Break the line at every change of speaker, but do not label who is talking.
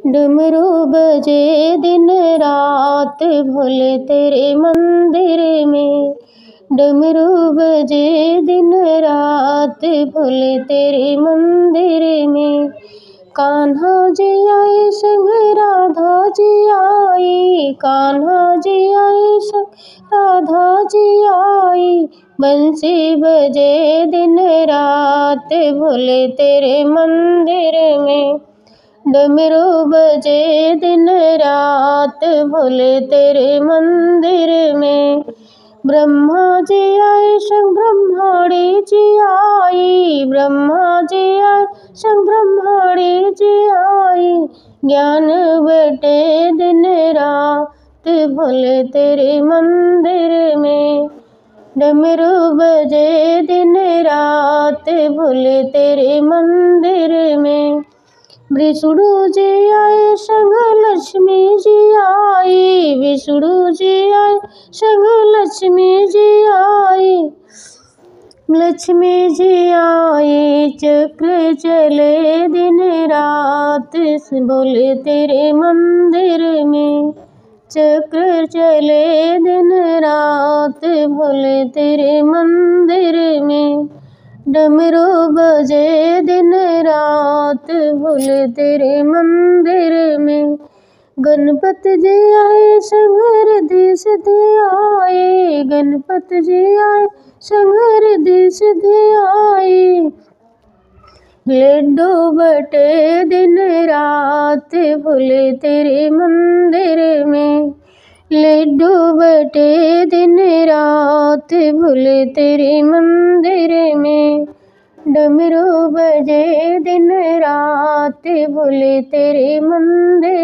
डमरू बजे दिन रात भोले तेरे मंदिर में। डमरू बजे दिन रात भोले तेरे मंदिर में। कान्हा जी आए संग राधा जी आई, कान्हा जी आए संग राधा जी आई। बंसी बजे दिन रात भोले तेरे मंदिर में। डमरू बजे दिन रात भोले तेरे मंदिर में। ब्रह्मा जी आए संग ब्रह्मणी जी आई, ब्रह्मा जी आए संग ब्रह्मणी जी आई। ज्ञान बटे दिन रात भोले तेरे मंदिर में। डमरू बजे दिन रात भोले तेरे मंदिर में। विष्णु जी आए संग लक्ष्मी जी आई, विष्णु जी आए संग लक्ष्मी जी आई। लक्ष्मी जी आई चक्र चले दिन रात भोले तेरे मंदिर में। चक्र चले दिन रात भोले तेरे मंदिर में। डमरू बजे दिन रात भोले तेरे मंदिर में। गणपति जी आए संग रिद्धि सिद्धि आई, गणपति जी आए संग रिद्धि सिद्धि आई। लड्डू बटे दिन रात भोले तेरे मंदिर में। लड्डू बटे दिन रात भोले तेरे मंदिर में। डमरू बजे दिन रात भोले तेरे मंदिर